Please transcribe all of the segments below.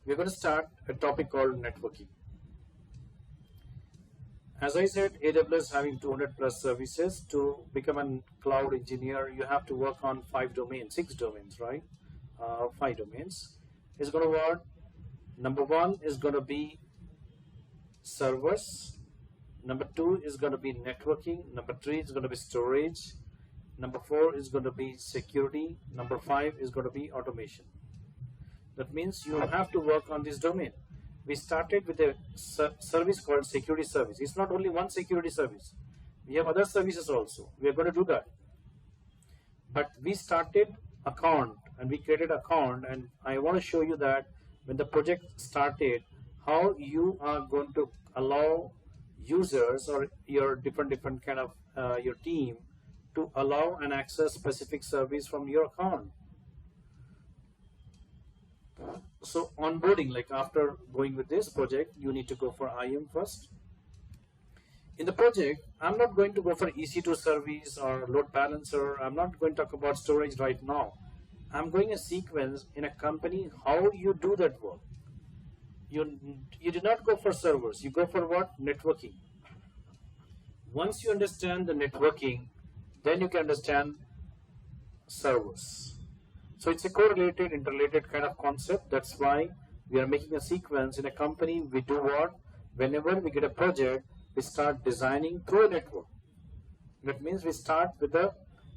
we're going to start a topic called networking. As I said, AWS having 200 plus services. To become a cloud engineer, you have to work on 6 domains, right? 5 domains. It's going to work. Number 1 is going to be servers. Number 2 is going to be networking. Number 3 is going to be storage. Number 4 is going to be security. Number 5 is going to be automation. That means you have to work on this domain. We started with a service called security service. It's not only one security service. We have other services also. We are going to do that. But we started account and we created account, and I want to show you that when the project started, how you are going to allow users or your different kind of your team to allow and access specific service from your account. So onboarding, like after going with this project, you need to go for IAM first. In the project, I'm not going to go for EC2 service or load balancer. I'm not going to talk about storage right now. I'm going a sequence in a company how you do that work. You do not go for servers. You go for what? Networking. Once you understand the networking, then you can understand servers. So it's a correlated, interrelated kind of concept. That's why we are making a sequence in a company. We do what? Whenever we get a project, we start designing through a network. That means we start with the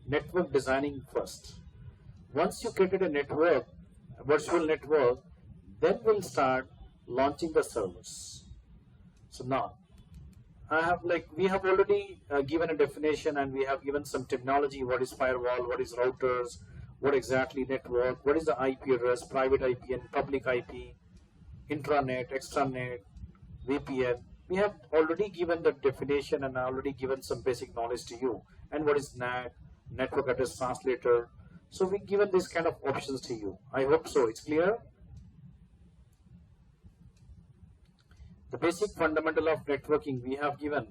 network designing first. Once you created a network, a virtual network, then we'll start launching the servers. So now, we have already given a definition, and we have given some terminology. What is firewall? What is routers? What exactly network? What is the IP address? Private IP and public IP, intranet, extranet, VPN. We have already given the definition and already given some basic knowledge to you. And what is NAT? Network address translator. So we've given this kind of options to you. I hope so. It's clear. The basic fundamental of networking we have given.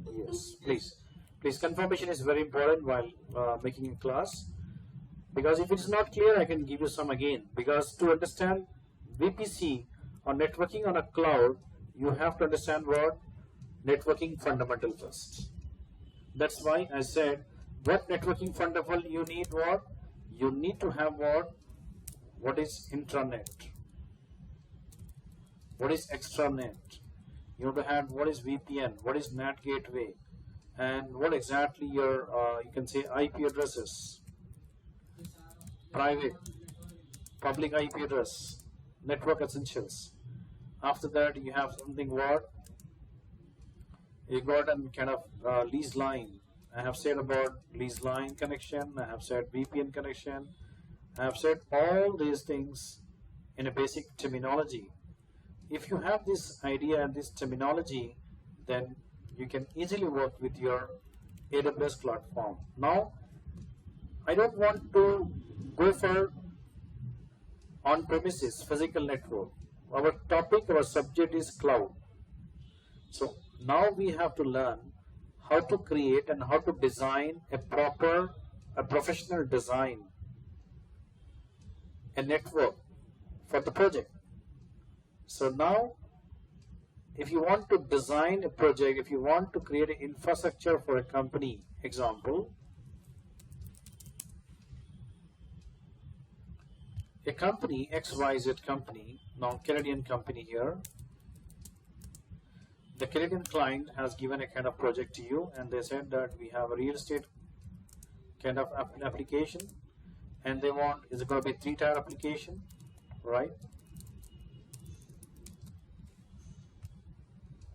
Yes, please. Please, confirmation is very important while making a class. Because if it's not clear, I can give you some again. Because to understand VPC or networking on a cloud, you have to understand what? Networking fundamental first. That's why I said, what networking fundamental you need what? You need to have what? What is intranet? What is extranet? You have to have what is VPN? What is NAT gateway? And what exactly your, you can say IP addresses. Private, public IP address, network essentials. After that, you have something what? You got a kind of lease line. I have said about lease line connection. I have said VPN connection. I have said all these things in a basic terminology. If you have this idea and this terminology, then you can easily work with your AWS platform. Now, I don't want to go for on-premises physical network. Our topic, our subject is cloud. So now we have to learn how to create and how to design a professional design, a network for the project. So now, if you want to design a project, if you want to create an infrastructure for a company, example, a company, XYZ company, now Canadian company here, the Canadian client has given a kind of project to you, and they said that we have a real estate kind of application, and they want, is it going to be 3-tier application, right?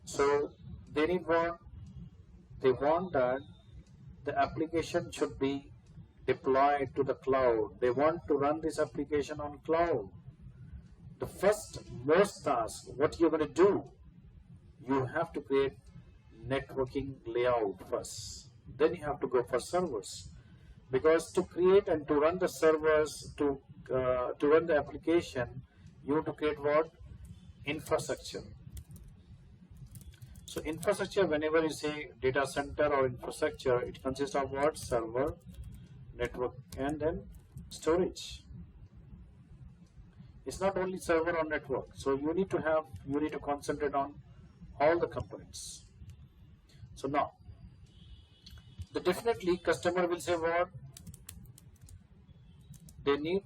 So they need what? They want that the application should be deployed to the cloud. They want to run this application on cloud. The first most task, what you're going to do, you have to create networking layout first. Then you have to go for servers. Because to create and to run the servers, to run the application, you have to create what? Infrastructure. So infrastructure, whenever you say data center or infrastructure, it consists of what? Server, network, and then storage. It's not only server or network. So you need to concentrate on all the components. So now, definitely customer will say what they need.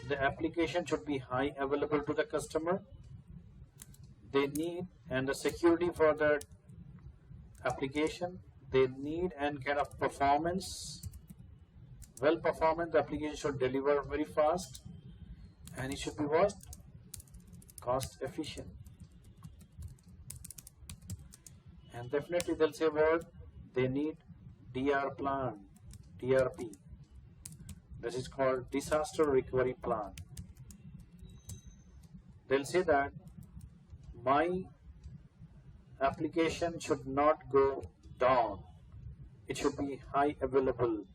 The application should be high available to the customer. They need and the security for that application. They need and kind of performance. Well performance, the application should deliver very fast, and it should be what? Cost efficient. And definitely they'll say what? They need DR plan, DRP. That is called disaster recovery plan. They'll say that my application should not go down. It should be high available,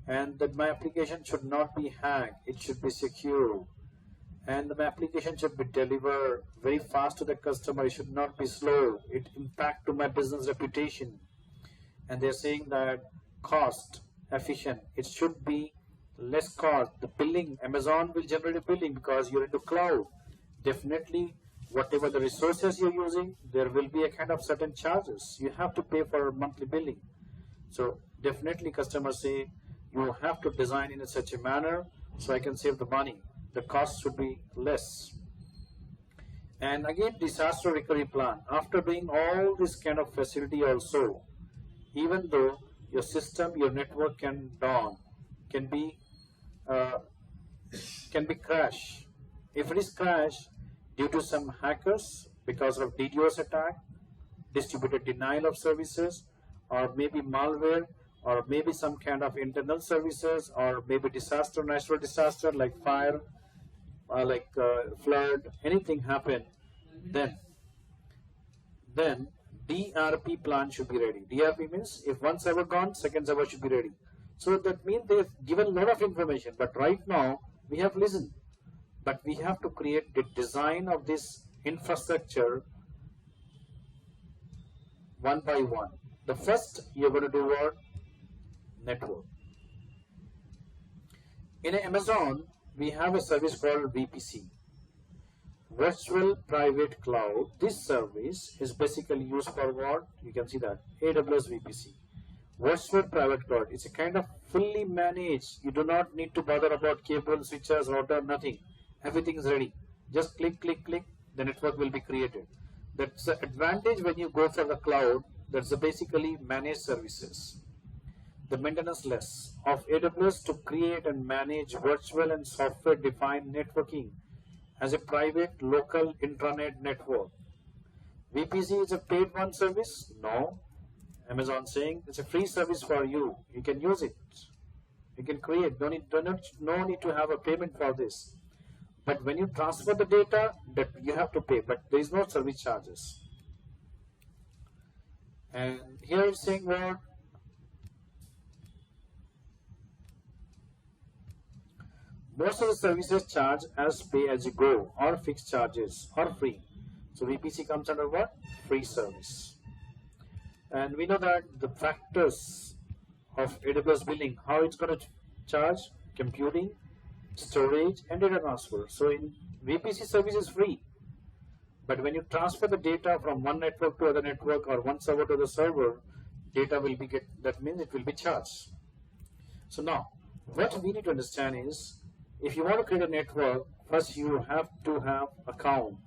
and that my application should not be hacked. It should be secure, and my application should be delivered very fast to the customer. It should not be slow. It impact to my business reputation. And they're saying that cost efficient. It should be less cost. The billing, Amazon will generate a billing because you're into cloud. Definitely, whatever the resources you're using, there will be a kind of certain charges. You have to pay for monthly billing. So definitely customers say you have to design in such a manner so I can save the money. The cost should be less. And again, disaster recovery plan. After doing all this kind of facility also, even though your system, your network can down, can be crash. If it is crash due to some hackers because of DDoS attack, distributed denial of services, or maybe malware, or maybe some kind of internal services, or maybe disaster, natural disaster like fire, flood, anything happen, then DRP plan should be ready. DRP means if one server gone, second server should be ready. So that means they've given a lot of information, but right now we have listened. But we have to create the design of this infrastructure one by one. The first you're going to do what? Network. In Amazon, we have a service called VPC, Virtual Private Cloud. This service is basically used for what? You can see that AWS VPC, Virtual Private Cloud. It's a kind of fully managed. You do not need to bother about cable, switches, router, nothing. Everything is ready. Just click, click, click. The network will be created. That's the advantage when you go for the cloud. That's the basically managed services. The maintenance less of AWS to create and manage virtual and software defined networking as a private local intranet network. VPC is a paid one service? No. Amazon saying it's a free service for you. You can use it. You can create. No need to have a payment for this. But when you transfer the data, that you have to pay. But there is no service charges. And here it's saying what? Most of the services charge as pay as you go, or fixed charges, or free. So VPC comes under what? Free service. And we know that the factors of AWS billing, how it's going to charge: computing, storage, and data transfer. So in VPC service is free. But when you transfer the data from one network to other network, or one server to the server, data will be that means it will be charged. So now, what we need to understand is, if you want to create a network, first you have to have account.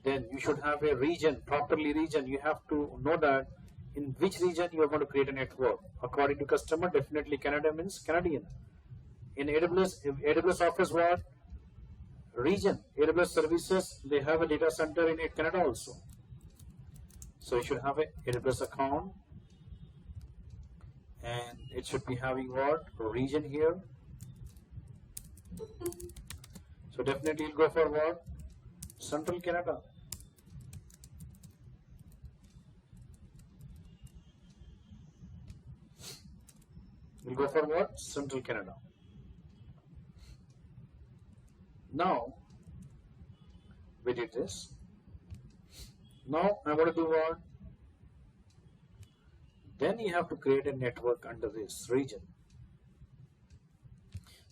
Then you should have a region, properly region. You have to know that in which region you are going to create a network. According to customer, definitely Canada means Canadian. In AWS offers what? Region. AWS services, they have a data center in Canada also. So you should have a AWS account, and it should be having what? Region here. So definitely you'll go for what? Central Canada. We'll go for what? Central Canada. Now, we did this. Now I want to do what? Then you have to create a network under this region.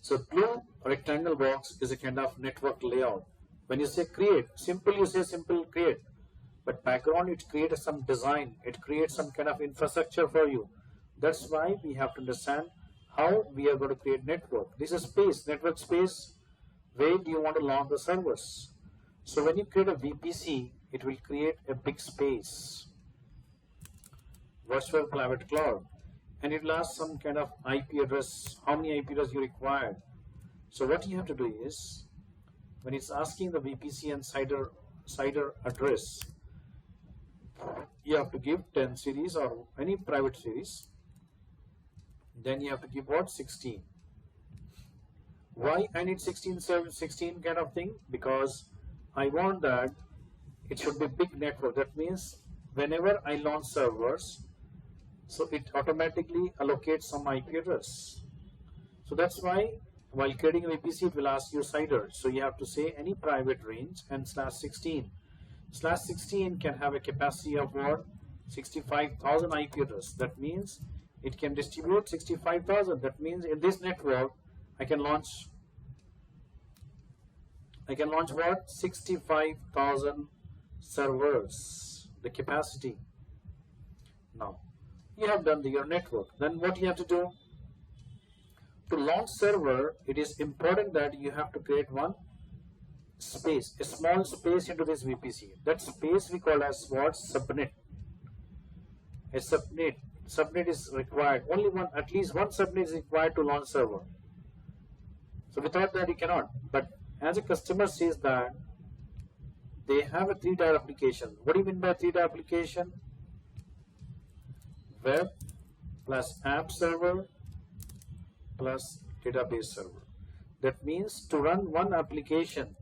So blue rectangle box is a kind of network layout. When you say create, simple you say simple create. But background it creates some design, it creates some kind of infrastructure for you. That's why we have to understand how we are going to create network. This is space, network space. Where do you want to launch the servers? So when you create a VPC, it will create a big space, virtual private cloud, and it will ask some kind of IP address, how many IP address you require. So what you have to do is, when it's asking the VPC and CIDR address, you have to give 10 series or any private series. Then you have to give what? 16. Why I need 16 kind of thing? Because I want that it should be big network. That means whenever I launch servers, so it automatically allocates some IP address. So that's why while creating a VPC, it will ask you CIDR. So you have to say any private range and /16. /16 can have a capacity of what? 65,000 IP address. That means it can distribute 65,000. That means in this network, I can launch what? 65,000 servers, the capacity. Now, you have done your network. Then what you have to do? To launch server, it is important that you have to create one space, a small space into this VPC. That space we call as what? Subnet. A subnet. Subnet is required. Only one, at least one subnet is required to launch server. So without that you cannot. But as a customer says that they have a 3-tier application. What do you mean by 3-tier application? Web plus app server plus database server. That means to run one application,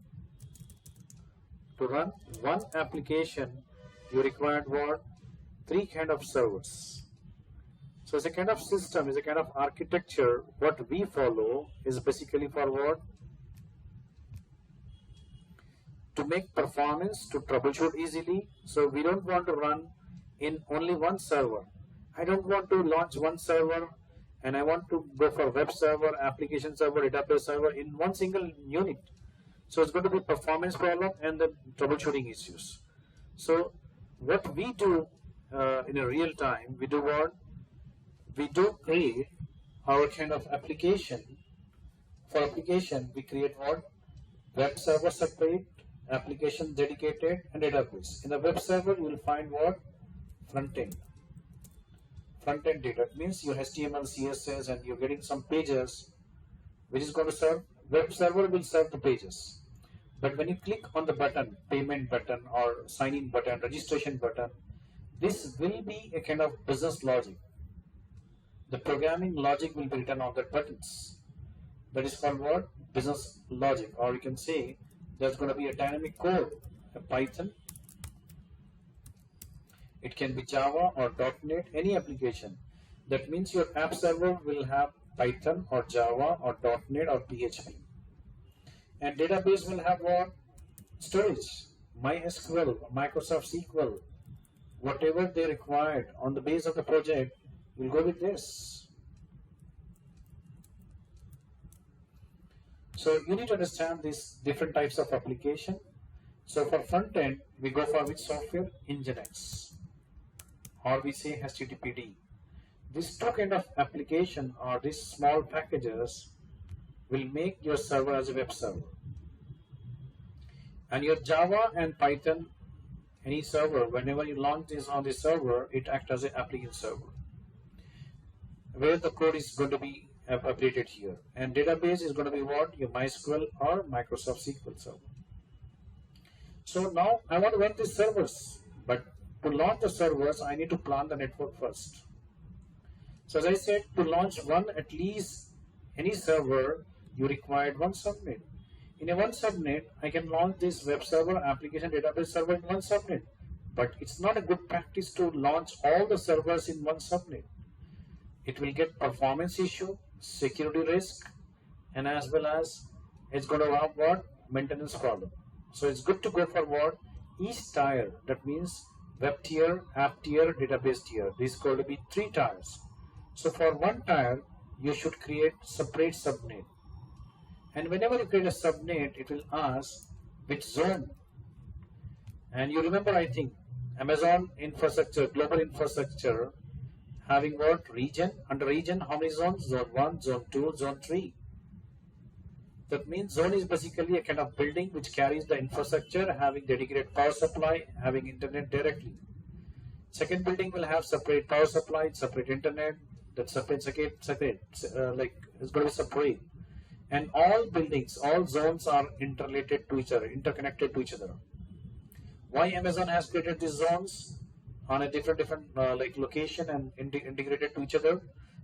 you require what? 3 kind of servers. So it's a kind of system, it's a kind of architecture. What we follow is basically for what? To make performance, to troubleshoot easily. So we don't want to run in only one server. I don't want to launch one server and I want to go for web server, application server, database server in one single unit. So it's going to be performance problem and the troubleshooting issues. So what we do in a real time, we do what? We do create our kind of application. For application, we create what? Web server separate, application dedicated, and database. In the web server, you will find what? Front end. Front end data. It means your HTML, CSS, and you're getting some pages, which is going to serve. Web server will serve the pages. But when you click on the button, payment button or sign in button, registration button, this will be a kind of business logic. The programming logic will be written on the buttons. That is called what? Business logic. Or you can say there's going to be a dynamic code, a Python. It can be Java or .NET, any application. That means your app server will have Python or Java or .NET or PHP. And database will have what? Storage, MySQL, Microsoft SQL, whatever they required on the base of the project. We'll go with this. So you need to understand these different types of application. So for front end, we go for which software? Nginx, or we say HTTPD. These 2 kind of application or these small packages will make your server as a web server. And your Java and Python, any server, whenever you launch this on the server, it acts as an application server, where the code is going to be updated here. And database is going to be what? Your MySQL or Microsoft SQL server. So now I want to run these servers, but to launch the servers, I need to plan the network first. So as I said, to launch at least any server, you required one subnet. In a one subnet, I can launch this web server, application, database server in one subnet. But it's not a good practice to launch all the servers in one subnet. It will get performance issue, security risk, and as well as it's going to have what? Maintenance problem. So it's good to go for what? Each tier. That means web tier, app tier, database tier. This is going to be 3 tiers. So for one tier, you should create separate subnet. And whenever you create a subnet, it will ask which zone. And you remember, I think, Amazon infrastructure, global infrastructure, having what? Region. Under region, how many zones? Zone 1, zone 2, zone 3. That means zone is basically a kind of building which carries the infrastructure, having dedicated power supply, having internet directly. Second building will have separate power supply, separate internet, that separate, like it's going to be separate. And all buildings, all zones are interrelated to each other, interconnected to each other. Why Amazon has created these zones on a different like location and integrated to each other?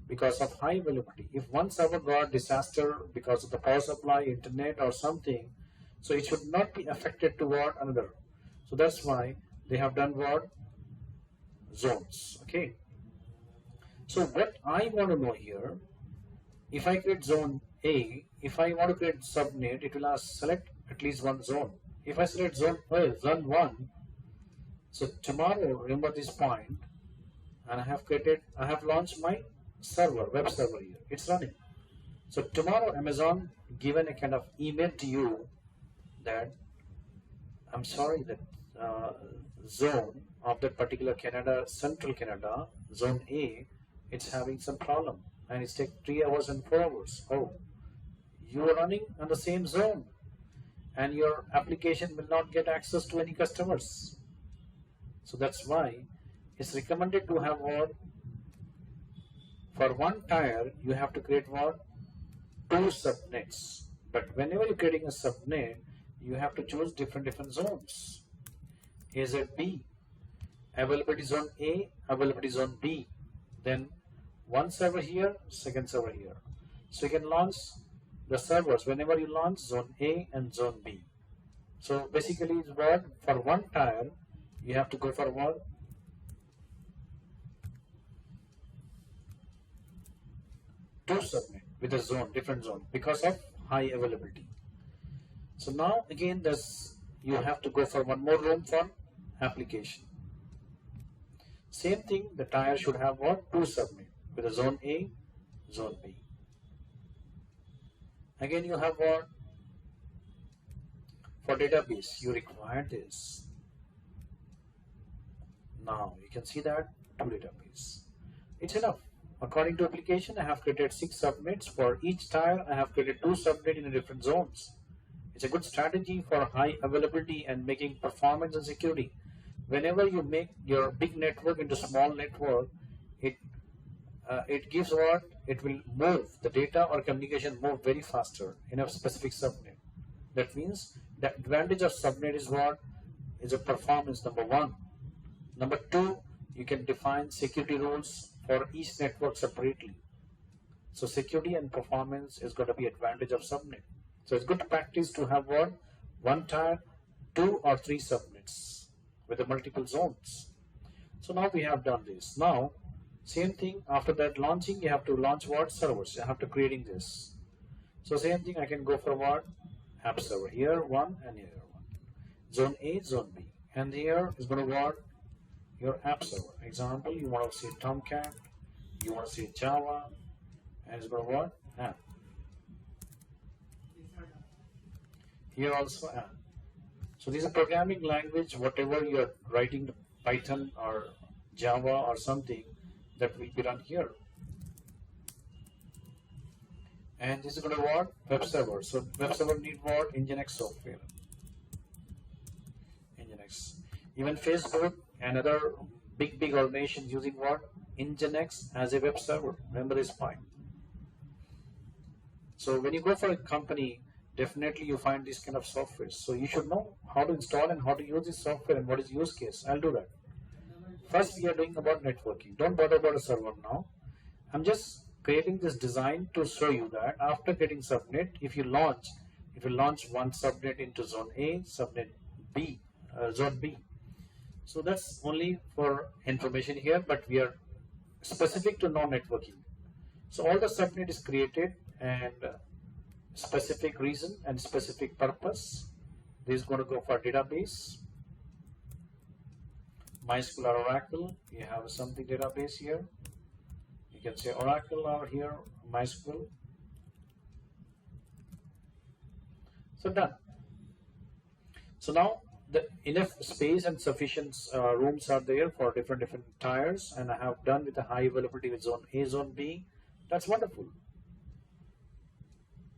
Because of high availability. If one server got disaster because of the power supply, internet or something, so it should not be affected toward another. So that's why they have done what? Zones. Okay. So what I want to know here, if I create zone A, if I want to create subnet, it will ask select at least one zone. If I select zone 1, so tomorrow, remember this point, and I have launched my server, web server here. It's running. So tomorrow, Amazon given a kind of email to you that I'm sorry that zone of that particular Canada, Central Canada, zone A, it's having some problem, and it's take 3 hours and 4 hours. Oh, you are running on the same zone, and your application will not get access to any customers. So that's why it's recommended to have what? For one tier, you have to create what? 2 subnets. But whenever you're creating a subnet, you have to choose different zones. A, Z, B. Availability zone A, availability zone B. Then one server here, second server here. So you can launch the servers whenever you launch zone A and zone B. So basically, it's what? For one tier, you have to go for what? 2 subnet with a zone, different zone, because of high availability. So now again, you have to go for one more room for application. Same thing, the tier should have what? 2 subnet with a zone A, zone B. Again, you have what? For database, you require this. Now you can see that 2 database. It's enough. According to application, I have created 6 subnets. For each tier, I have created 2 subnets in different zones. It's a good strategy for high availability and making performance and security. Whenever you make your big network into small network, it gives what? It will move the data or communication move very faster in a specific subnet. That means the advantage of subnet is what? Is a performance, number 1. Number 2, you can define security rules for each network separately. So security and performance is going to be advantage of subnet. So it's good practice to have what? One tier, 2 or 3 subnets with the multiple zones. So now we have done this. Now, same thing, after that launching, you have to launch what? Servers. You have to creating this. So same thing, I can go for what? App server. Here 1 and here 1. Zone A, zone B. And here is going to what? Your app server. Example, you want to see Tomcat, you want to see Java, and it's going to what? App. Here also app. So this is a programming language, whatever you are writing, Python or Java or something, that will be run here. And this is going to what? Web server. So web server need what? Nginx software. Nginx. Even Facebook and other big organizations using what? Nginx as a web server. Remember this point. So when you go for a company, definitely you find this kind of software. So you should know how to install and how to use this software and what is use case. I'll do that. First, we are doing about networking. Don't bother about a server now. I'm just creating this design to show you that after getting subnet, if you launch, it will launch one subnet into zone A, subnet B, zone B. So that's only for information here, but we are specific to non-networking. So all the subnet is created and specific reason and specific purpose. This is going to go for database. MySQL or Oracle, you have something database here. You can say Oracle or here MySQL. So done. So now the enough space and sufficient rooms are there for different tires, and I have done with the high availability with zone A, zone B. That's wonderful.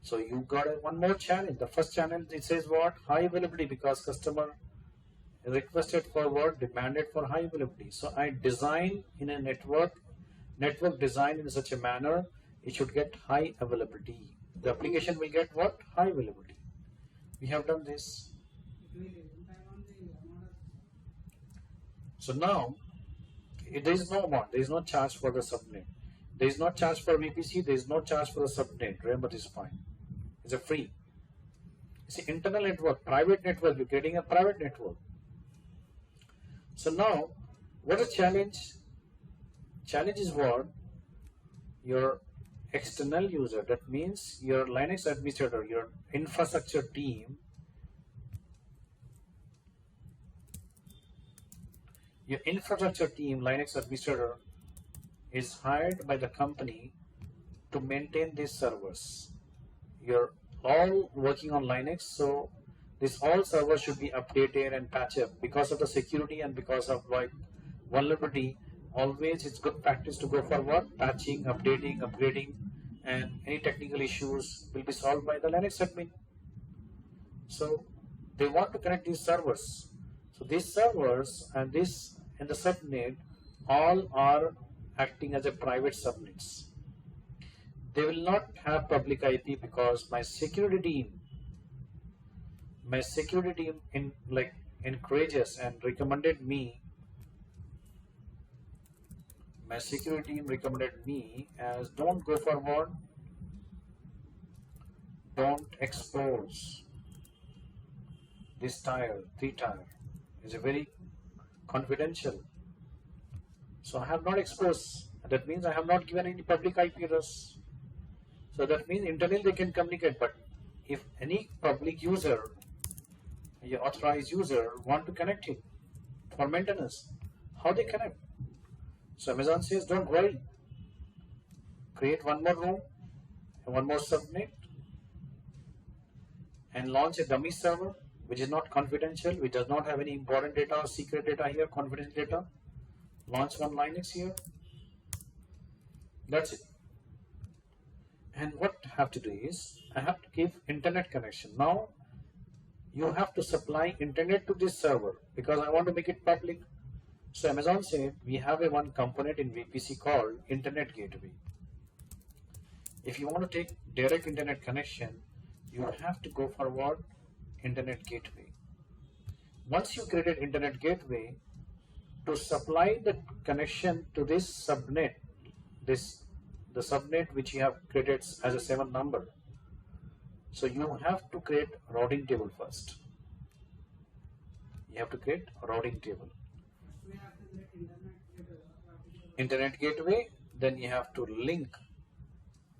So you got one more challenge. The first challenge, it says what? High availability, because customer requested for what? Demanded for high availability. So I design in a network design in such a manner it should get high availability. The application will get what? High availability. We have done this. So now there is no amount, there is no charge for the subnet. There is no charge for VPC, there is no charge for the subnet. Remember this point. It's a free. It's an internal network, private network. You're getting a private network. So now, what is challenge? Challenge is what? Your external user. That means your Linux administrator, your infrastructure team. Your infrastructure team, Linux administrator, is hired by the company to maintain these servers. You're all working on Linux, so this all servers should be updated and patched up because of the security and because of like vulnerability. Always it's good practice to go for what? Patching, updating, upgrading, and any technical issues will be solved by the Linux admin. So they want to connect these servers. So these servers and this and the subnet all are acting as a private subnets. They will not have public IP because my security team encourages and recommended me. My security team recommended me as don't go forward, don't expose this tire, 3 tire. It's a very confidential. So I have not exposed. That means I have not given any public IP address. So that means internally they can communicate. But if any public user, your authorized user, want to connect it for maintenance, how they connect? So Amazon says, don't worry. Create one more room, one more subnet, and launch a dummy server which is not confidential, which does not have any important data or secret data here, confidential data. Launch one Linux here. That's it. And what I have to do is, I have to give internet connection. Now, you have to supply internet to this server because I want to make it public. So Amazon said, we have a one component in VPC called Internet Gateway. If you want to take direct internet connection, you have to go for what? Internet Gateway. Once you created Internet Gateway, to supply the connection to this subnet, the subnet which you have created as a 7 number. So you have to create routing table first. You have to create a routing table. Internet gateway, then you have to link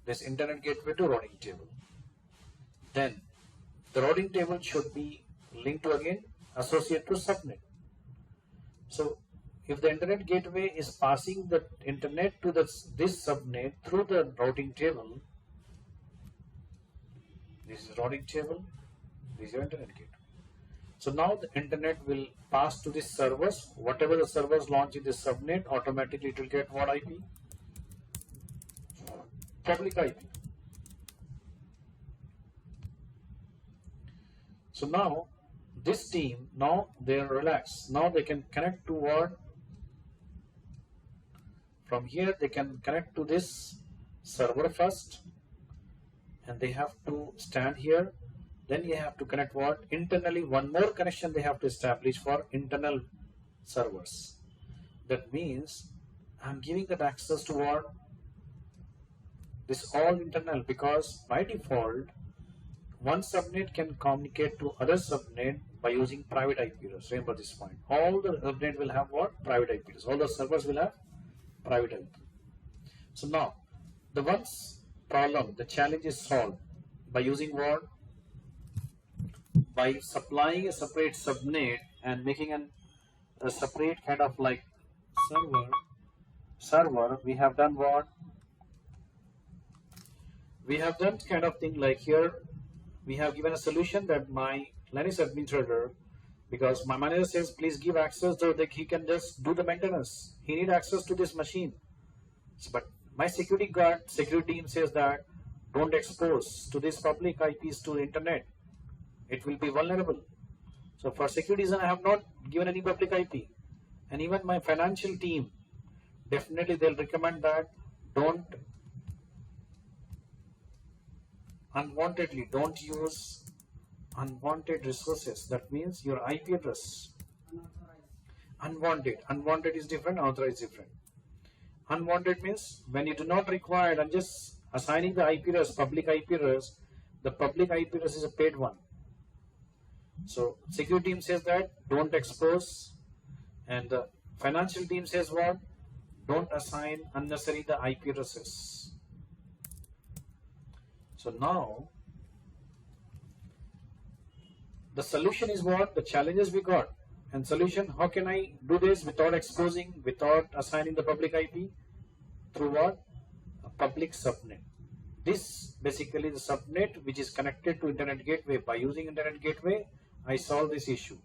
this internet gateway to routing table. Then the routing table should be linked to again associate to subnet. So if the internet gateway is passing the internet to this subnet through the routing table, this is routing table, this is your internet gateway. So now the internet will pass to these servers. Whatever the servers launch in this subnet, automatically it will get what IP? Public IP. So now this team, now they are relaxed. Now they can connect to what? From here they can connect to this server first, and they have to stand here. Then you have to connect what? Internally, one more connection they have to establish for internal servers. That means I'm giving that access to what? This all internal, because by default one subnet can communicate to other subnet by using private IP address. Remember this point. All the subnet will have what? Private IP address. All the servers will have private IP. So now the once problem, the challenge is solved by using what? By supplying a separate subnet and making a separate kind of like server. We have done what? We have done kind of thing like here. we have given a solution that my Linux administrator, because my manager says please give access so that he can just do the maintenance. He need access to this machine. But my security team says that don't expose to these public IPs to the internet. It will be vulnerable. So for security reason, I have not given any public IP. And even my financial team, definitely they'll recommend that don't don't use unwanted resources. That means your IP address. Unwanted is different, authorized is different. Unwanted means when you do not require, and just assigning the IP address, public IP address, the public IP address is a paid one. So security team says that don't expose, and the financial team says what? Don't assign unnecessary the IP addresses. So now the solution is what? The challenges we got. And solution, how can I do this without exposing, without assigning the public IP? Through what? A public subnet. This basically the subnet which is connected to internet gateway. By using internet gateway, I solve this issue.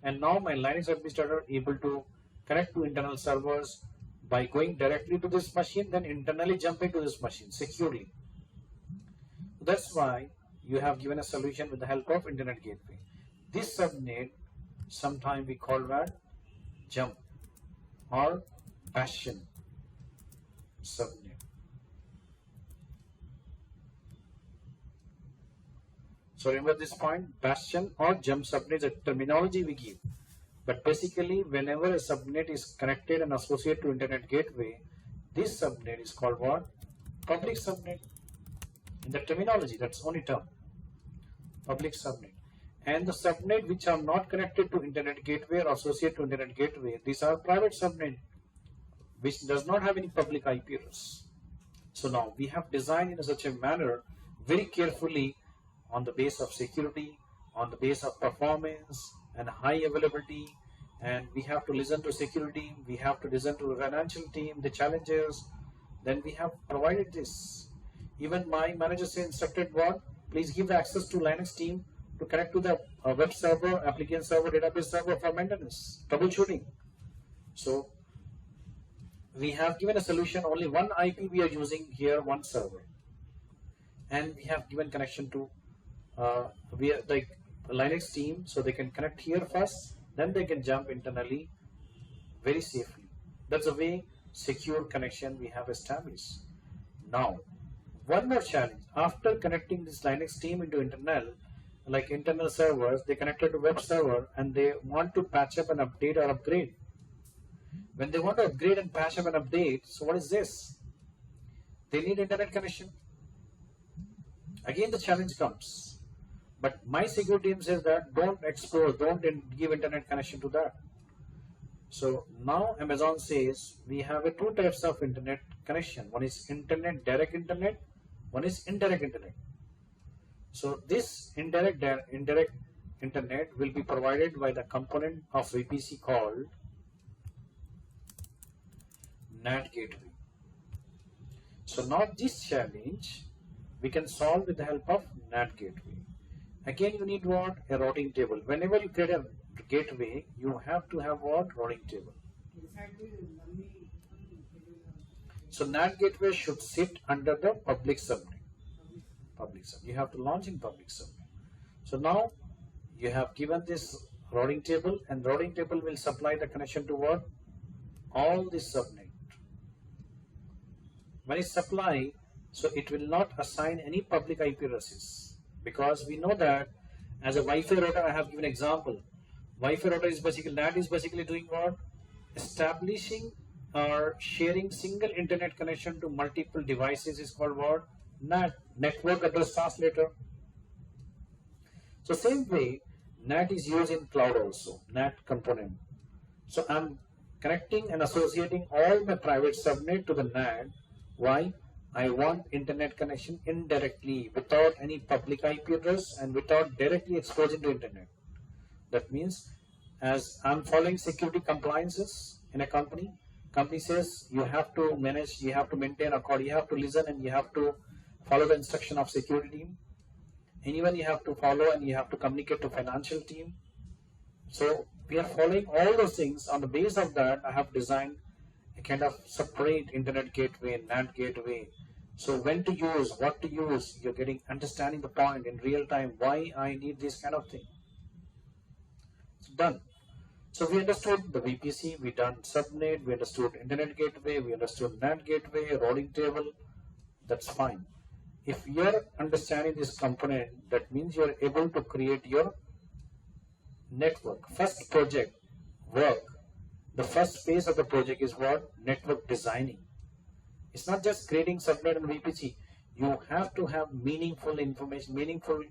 And now my Linux administrator able to connect to internal servers by going directly to this machine, then internally jumping to this machine securely. That's why you have given a solution with the help of internet gateway. This subnet, sometimes we call that jump or bastion subnet. So remember this point, bastion or jump subnet is a terminology we give. But basically, whenever a subnet is connected and associated to internet gateway, this subnet is called what? Public subnet. In the terminology, that's only term. Public subnet. And the subnet which are not connected to internet gateway or associated to internet gateway, these are private subnet which does not have any public IP address. So now we have designed in such a manner very carefully on the base of security, on the base of performance and high availability, and we have to listen to security, we have to listen to the financial team, the challenges, then we have provided this. Even my manager said instructed what? Please give the access to Linux team to connect to the web server, application server, database server for maintenance, troubleshooting. So we have given a solution, only one IP we are using here, one server. And we have given connection to we are like Linux team, so they can connect here first, then they can jump internally very safely. That's a way secure connection we have established. Now, one more challenge. After connecting this Linux team into internal servers, they connected to web server and they want to patch up and update or upgrade. When they want to upgrade and patch up and update, so what is this? They need internet connection. Again, the challenge comes. But my security team says that don't expose, don't give internet connection to that. So now Amazon says we have two types of internet connection. One is direct internet, one is indirect internet. So this indirect internet will be provided by the component of VPC called NAT gateway. So now this challenge we can solve with the help of NAT gateway. Again, you need what? A routing table. Whenever you create a gateway, you have to have what? Routing table. So NAT gateway should sit under the public subnet. You have to launch in public subnet. So now you have given this routing table, and routing table will supply the connection to what? All this subnet. When it's supplied, so it will not assign any public IP addresses. Because we know that as a Wi-Fi router, I have given example. Wi-Fi router is basically, NAT is basically doing what? Establishing or sharing single internet connection to multiple devices is called what? NAT, network address translator. So same way, NAT is used in cloud also, NAT component. So I'm connecting and associating all my private subnet to the NAT. Why? I want internet connection indirectly without any public IP address and without directly exposing to internet. That means as I'm following security compliances in a company says you have to manage, you have to maintain a code, you have to listen and you have to follow the instruction of security team. anyone you have to follow, and you have to communicate to financial team. So we are following all those things. On the base of that, I have designed a kind of separate internet gateway, NAT gateway. So when to use, what to use, you're getting understanding the point in real time, why I need this kind of thing. It's done. So we understood the VPC, we done subnet, we understood internet gateway, we understood NAT gateway, routing table. That's fine. If you're understanding this component, that means you're able to create your network. First project work. The first phase of the project is what? Network designing. It's not just creating subnet and VPC. You have to have meaningful information, meaningful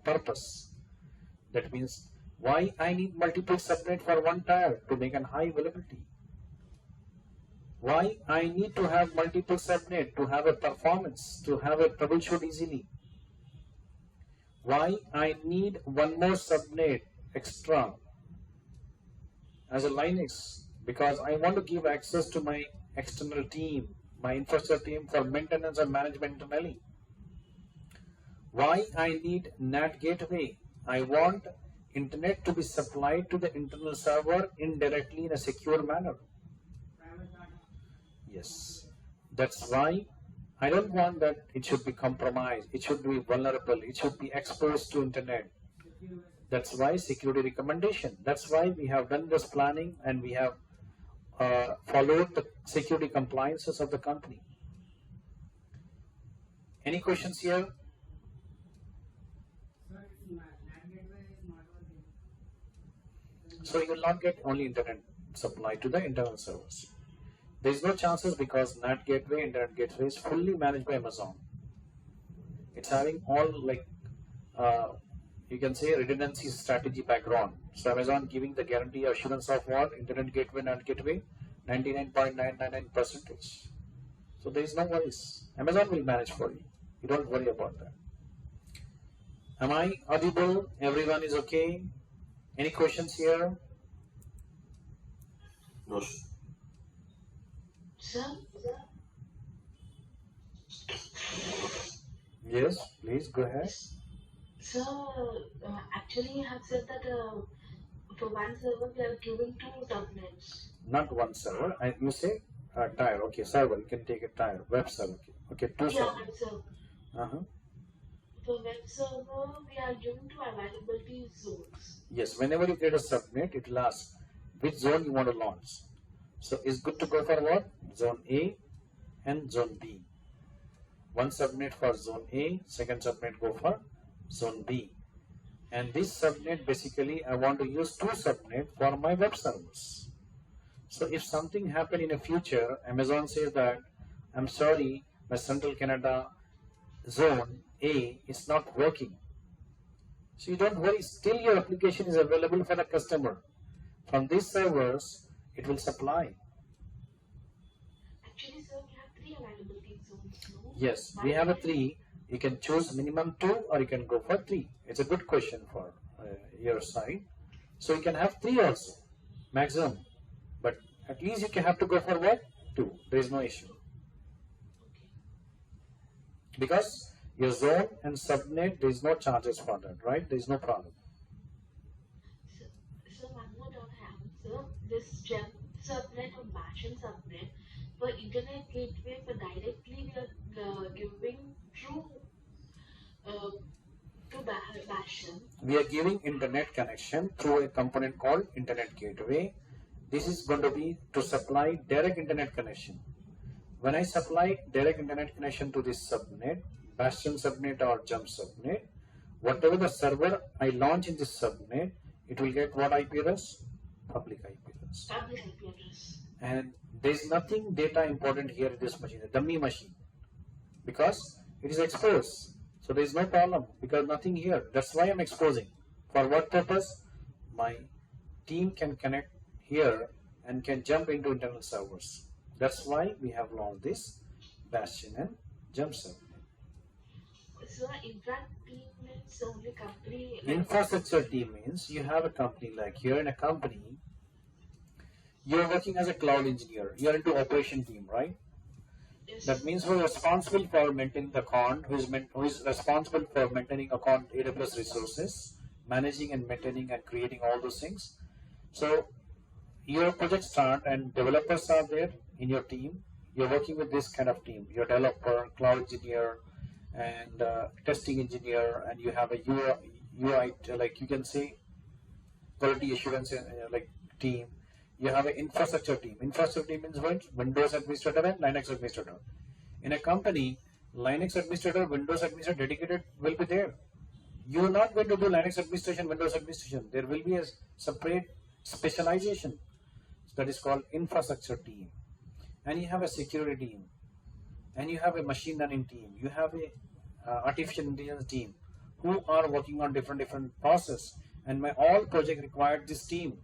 purpose. That means why I need multiple subnet for one tier to make a high availability. Why I need to have multiple subnet to have a performance, to have a troubleshoot easily. Why I need one more subnet extra as a Linux, because I want to give access to my external team, my infrastructure team for maintenance and management internally. Why I need NAT gateway? I want internet to be supplied to the internal server indirectly in a secure manner. Yes, that's why I don't want that it should be compromised, it should be vulnerable, it should be exposed to internet. That's why security recommendation. That's why we have done this planning, and we have followed the security compliances of the company. Any questions here? So you will not get only internet supply to the internal servers. There is no chances, because NAT gateway, internet gateway is fully managed by Amazon. It's having all you can say redundancy strategy background. So Amazon giving the guarantee assurance of what? Internet gateway, NAT gateway, 99.999%. So there is no worries. Amazon will manage for you. You don't worry about that. Am I audible? Everyone is okay? Any questions here? No. Sir? Yes, please go ahead. Sir, actually you have said that for one server we are giving 2 subnets. Not one server. You say tier. Okay, server. You can take a tier. Web server. Okay, 2 Yeah, server. web server. For web server we are giving 2 availability zones. Yes, whenever you create a subnet, it will ask which zone you want to launch. So it's good to go for what? Zone A and Zone B. One subnet for Zone A, second subnet go for Zone B. And this subnet, basically I want to use 2 subnet for my web servers. So if something happen in the future, Amazon says that, I'm sorry, my Central Canada Zone A is not working. So you don't worry, still your application is available for the customer. From these servers, it will supply. Actually, sir, we have 3 availability zones, no? Yes, we have a 3. You can choose minimum 2 or you can go for 3. It's a good question for your side. So you can have 3 also, maximum. But at least you can have to go for what? 2. There is no issue. Because your zone and subnet, there is no charges for that, right? There is no problem. So one more doubt I have, sir. This gem subnet or Bastion subnet, for internet gateway, for directly we are giving through to Bastion. We are giving internet connection through a component called internet gateway. This is going to be to supply direct internet connection. When I supply direct internet connection to this subnet, Bastion subnet or jump subnet, whatever the server I launch in this subnet, it will get what IP address? Public IP address. Public IP address. And there is nothing data important here in this machine, a dummy machine, because it is exposed. So there is no problem because nothing here. That's why I'm exposing. For what purpose? My team can connect here and can jump into internal servers. That's why we have launched this Bastion and jump server. So infra team means only company. Infrastructure team means you have a company, like you're in a company, you're working as a cloud engineer, you're into operation team, right? That Yes. means who is responsible for maintaining the account, who is responsible for maintaining account AWS resources, managing and maintaining and creating all those things. So your project start and developers are there in your team. You're working with this kind of team. Your developer, cloud engineer, and testing engineer, and you have a UI like you can say quality assurance like team. You have an infrastructure team. Infrastructure team means what? Windows administrator and Linux administrator. In a company, Linux administrator, Windows administrator dedicated will be there. You are not going to do Linux administration, Windows administration. There will be a separate specialization that is called infrastructure team. And you have a security team. And you have a machine learning team. You have a artificial intelligence team who are working on different process. And my all project required this team.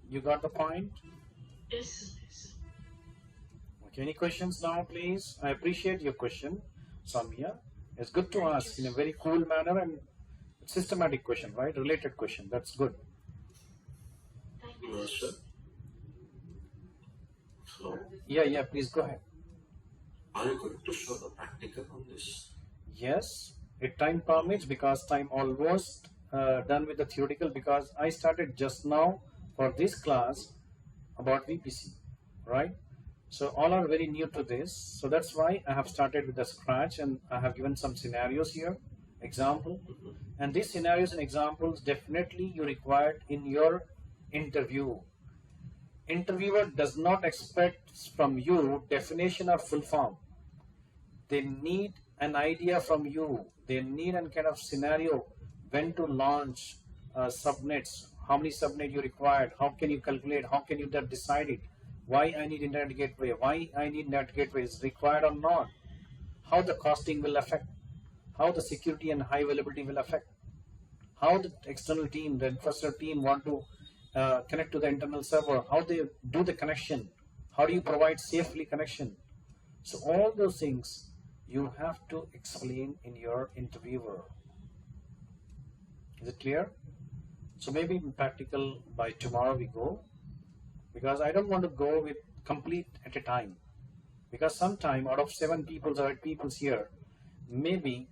You got the point? Yes, sir. Yes, sir. Okay, any questions now, please? I appreciate your question, Samia. It's good to Thank you, ask in a sir. very cool manner and systematic question, right? Related question. That's good. Thank you, sir. Sir, so Yeah, please go ahead. are you going to show the practical on this? Yes, if time permits, because time almost done with the theoretical, because I started just now for this class about VPC, right? So all are very new to this. So that's why I have started with the scratch and I have given some scenarios here, example. And these scenarios and examples definitely you required in your interview. Interviewer does not expect from you definition or full form. They need an idea from you. They need a kind of scenario when to launch subnets, how many subnet you required, how can you calculate, how can you decide it, why I need internet gateway, why I need net gateway is required or not, how the costing will affect, how the security and high availability will affect, how the external team, the infrastructure team want to connect to the internal server, how they do the connection, how do you provide safely connection. So all those things you have to explain in your interviewer. Is it clear? So maybe in practical by tomorrow we go, because I don't want to go with complete at a time, because sometime out of 7 people or 8 people here, maybe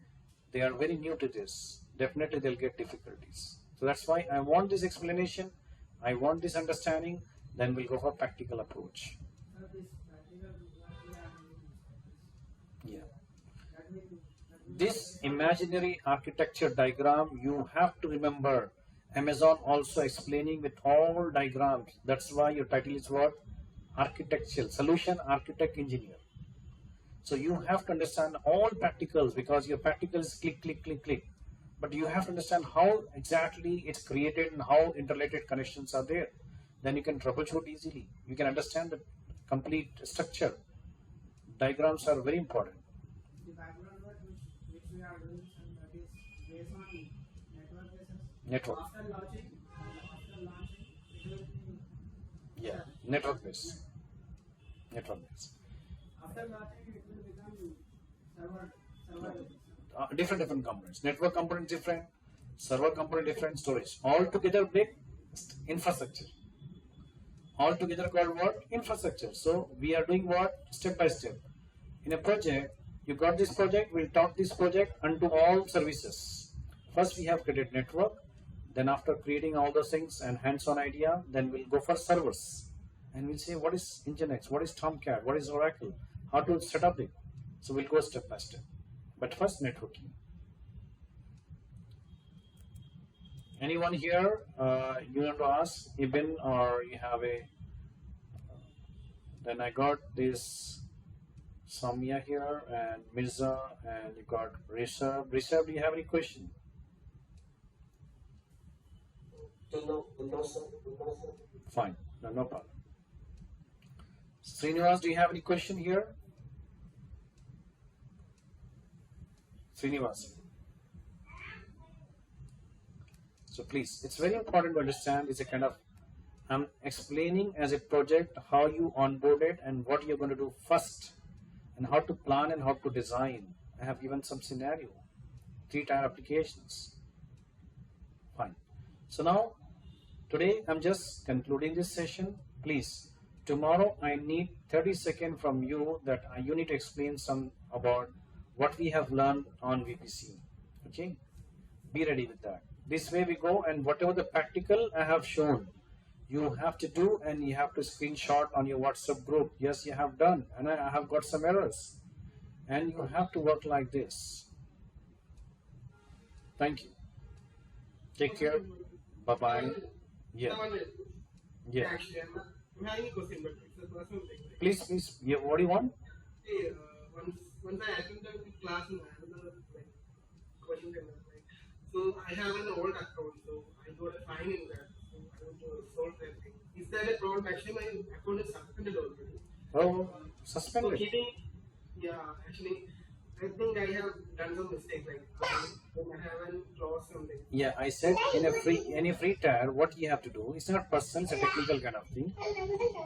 they are very new to this. Definitely they'll get difficulties. So that's why I want this explanation, I want this understanding, then we'll go for practical approach. Yeah. This imaginary architecture diagram, you have to remember Amazon also explaining with all diagrams. That's why your title is what? Architectural solution architect engineer. So you have to understand all practicals, because your practical is click, click, click, click. But you have to understand how exactly it's created and how interrelated connections are there. Then you can troubleshoot easily. You can understand the complete structure. Diagrams are very important. The background work which we are doing, and that is based on network basis. Network. After launching, it will be Yeah. Network based. Network based. after launching it will become server. Different components. Network component different, server component different, storage. All together make infrastructure. All together called what? Infrastructure. So we are doing what? Step by step. In a project, you got this project, we'll talk this project unto all services. First we have created network, then after creating all those things and hands-on idea, then we'll go for servers. And we'll say what is Nginx, what is Tomcat, what is Oracle, how to set up it. So we'll go step by step. But first networking. Anyone here, you want to ask Ibn, or you have a, then I got this Samia here and Mirza, and you got Rishabh. Rishabh, do you have any question? No, sir. Fine, no problem. Srinivas, do you have any question here? Srinivas. So please, it's very important to understand. It's a kind of, I'm explaining as a project how you onboard it and what you're going to do first, and how to plan and how to design. I have given some scenario, 3-tier applications. Fine. So now, today I'm just concluding this session. Please, tomorrow I need 30 seconds from you that you need to explain some about what we have learned on VPC. Okay, be ready with that. This way we go, and whatever the practical I have shown, you have to do, and you have to screenshot on your WhatsApp group. Yes, you have done, and I have got some errors, and you have to work like this. Thank you. Take care. Bye bye. Yeah. Yeah. Actually, I'm having a question, but it's a personal thing. Like, Please, please. Yeah. What do you want? hey, once I attended the class in another like question kind of like, so I have an old account, so I got a fine in that. So I want to solve that thing. Is that a problem? Actually, my account is suspended already. Oh, So suspended. keeping, yeah, actually, I think I have done some mistake. Like I haven't lost something. Yeah, I said in a any free tier, what you have to do, it's not personal, it's a technical kind of thing.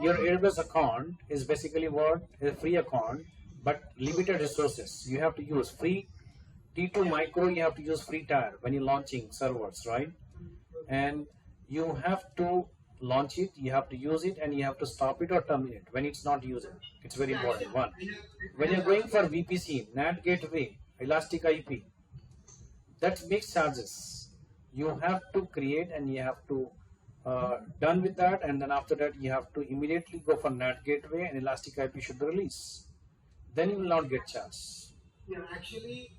Your Airbus account is basically what? A free account, but limited resources. You have to use free T2 micro, you have to use free tier when you're launching servers, right? And you have to launch it, you have to use it, and you have to stop it or terminate when it's not used. It's very important. One, when you're going for VPC, NAT gateway, elastic IP, that's big charges. You have to create, and you have to done with that, and then after that you have to immediately go for NAT gateway, and elastic IP should be released. Then you will not get charged. Yeah, actually,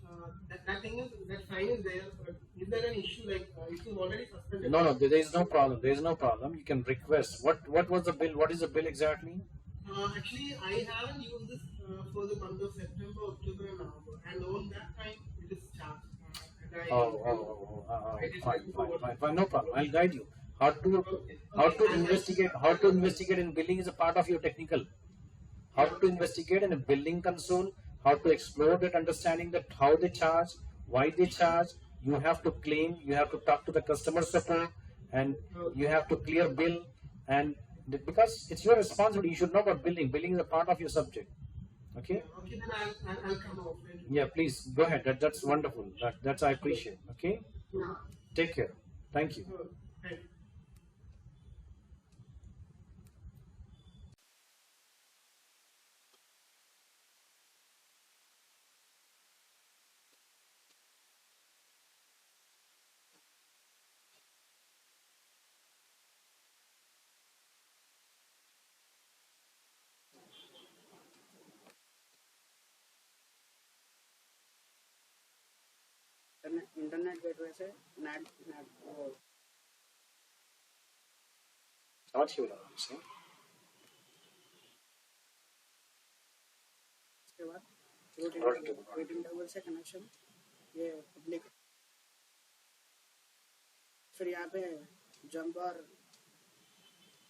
that thing is that fine is there. But is there an issue like it is already suspended? No, there is no problem. There is no problem. You can request. What was the bill? What is the bill exactly? Actually, I haven't used this for the month of September, October, and November, and on that time it is charged. And Fine. No problem. I'll guide you. How to investigate in billing is a part of your technical. How to investigate in a billing console, how to explore that understanding that how they charge, why they charge, you have to claim, you have to talk to the customer support, and you have to clear bill, and because it's your responsibility, you should know about billing. Billing is a part of your subject. Okay? Okay, then I'll come off. Yeah, please go ahead. That's wonderful. That's I appreciate. Okay? Yeah. Take care. Thank you. Thank you. Internet gateway से net net वो समझ क्यों रहा हूँ इसे? उसके बाद routing table से कनेक्शन ये पब्लिक फिर यहाँ पे जंप और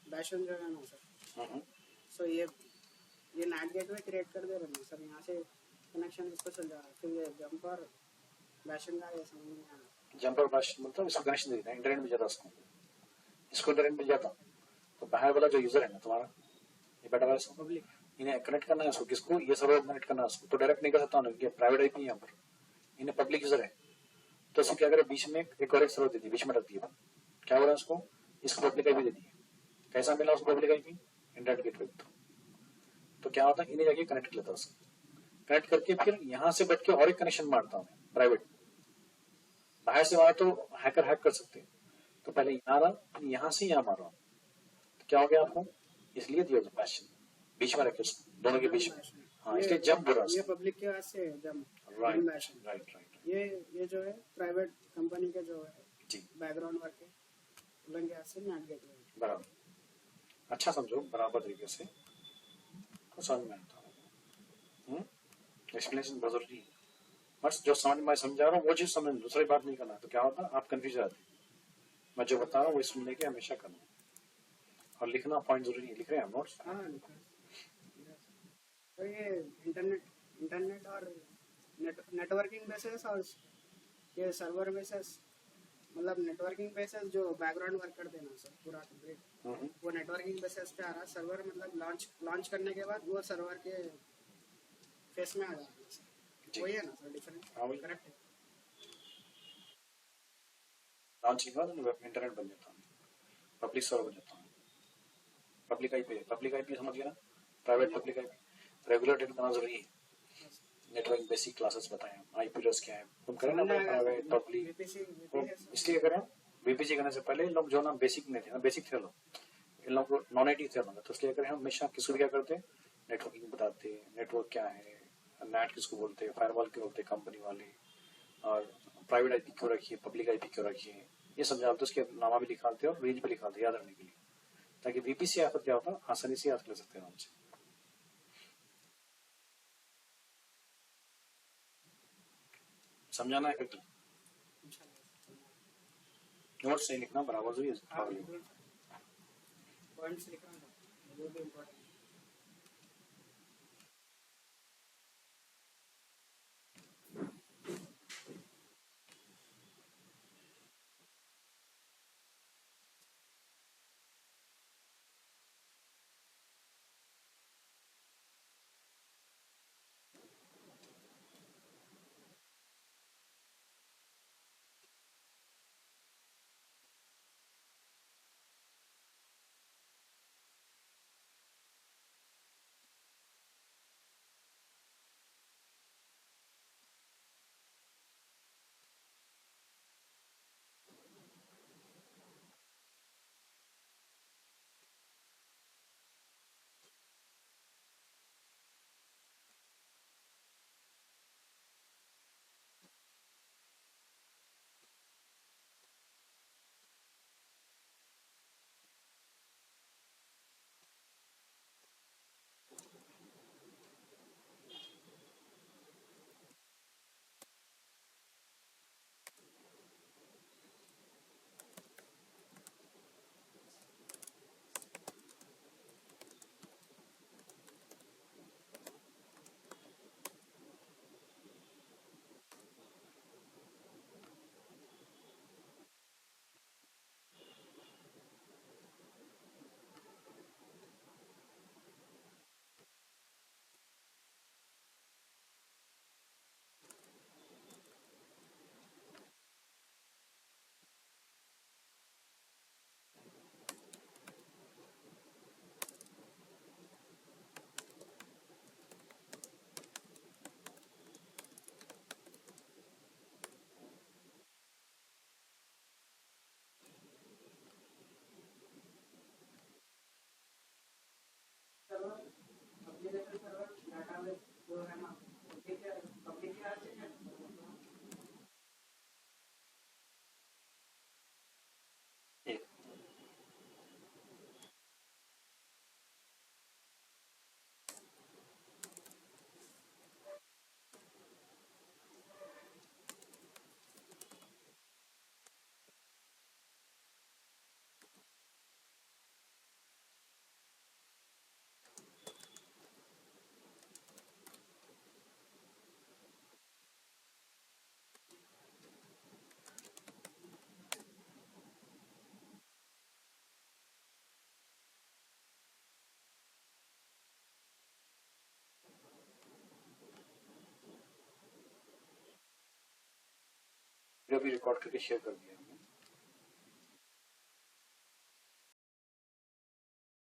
बैशन जो है ना सर सो ये नेट गेटवे क्रिएट कर दे रहे हैं सर यहाँ से कनेक्शन इसको चल जा रहा है फिर ये जंप और बैशन का ये समझ नहीं आ रहा जंपर बैशन मतलब इसको कनेक्शन दे देना इंटरनेट में जाता इसको इंटरनेट में जाता तो बाहर वाला जो यूजर है ना तुम्हारा ये बैठा वाला इसको पब्लिक इन्हें कनेक्ट करना है इसको किसको ये सर्वर कनेक्ट करना है उसको तो डायरेक्ट नहीं कर सकता हूँ ये प्राइवेट आईपी यहाँ पर इन्हें पब्लिक यूजर है तो इसको क्या करे बीच में एक और एक सर्वर दे दी बीच में रख दिया क्या बोला उसको इसको पब्लिक आईपी दे दी कैसा मिला उसको पब्लिक आईपी इंटरनेट गेटवे तो क्या होता है इन्हें जाके कनेक्ट कर लेता है उसको कनेक्ट करके फिर यहाँ से बैठ के और एक कनेक्शन मारता हूँ प्राइवेट बाहर से वहां तो हैकर हैक कर सकते हैं तो पहले यहाँ रहा फिर यहाँ से यहाँ मारा तो क्या हो गया आपको इसलिए दिया पैशन बीच में रखे दोनों के बीच में हाँ इसलिए जंप बुरा ये पब्लिक के वास्ते है जंप राइट ये जो है प्राइवेट कंपनी के जो है जी बैकग्राउंड वर्क है उनके वास्ते नेट गेटवे बराबर अच्छा समझो बराबर तरीके से तो समझ में आता है एक्सप्लेनेशन बहुत जरूरी है बस जो समझ में समझा रहा हूँ वो चीज समझ दूसरी बात नहीं करना तो क्या होता आप कंफ्यूज आते मैं जो बता रहा हूँ वो सुनने के हमेशा करना और लिखना पॉइंट जरूरी है लिख रहे हैं नोट्स हाँ तो ये इंटरनेट और नेटवर्किंग बेसिस और ये सर्वर बेसिस मतलब नेटवर्किंग बेसिस जो बैकग्राउंड वर्क करते हैं ना सर पूरा कंप्लीट वो नेटवर्किंग बेसिस पे आ रहा है सर्वर मतलब लॉन्च करने के बाद वो सर्वर के फेस में आ जाता है सर वही है ना सर डिफरेंट करेक्ट है लॉन्च के बाद इंटरनेट बन जाता है पब्लिक सर्वर बन जाता है पब्लिक आईपी समझ गया ना, प्राइवेट पब्लिक आईपी रेगुलेटेड करना जरूरी है। नेटवर्क बेसिक क्लासेस बताएं, आईपी एड्रेस क्या है, तुम करें ना प्राइवेट पब्लिक, इसलिए करें वीपीसी करने से पहले इन लोग जो ना बेसिक नहीं थे ना, बेसिक थे लोग, इन लोग को नॉन आईटी थे लोग, तो इसलिए करें हम हमेशा किसको भी क्या करते हैं, नेटवर्किंग बताते हैं, नेटवर्क क्या है, नेट किसको बोलते हैं, फायरवॉल क्यों बोलते हैं कंपनी वाले, और प्राइवेट आईपी क्यों रखिए, पब्लिक आईपी क्यों रखिए, ये समझाते, उसके नामा भी लिखाते और रेंज भी लिखाते याद रखने के लिए, ताकि वीपीसी आफत क्या होता है आसानी से याद कर सकते हैं हमसे। समझाना है फिर नोट्स नहीं लिखना बराबर जरूरी है। पॉइंट्स लिखना था, वो भी इम्पोर्टेंट। एप्लीकेशन सर्वर डेटाबेस जो है ना, पब्लिक क्या चाहिए, वीडियो भी रिकॉर्ड करके शेयर कर दिया हमने।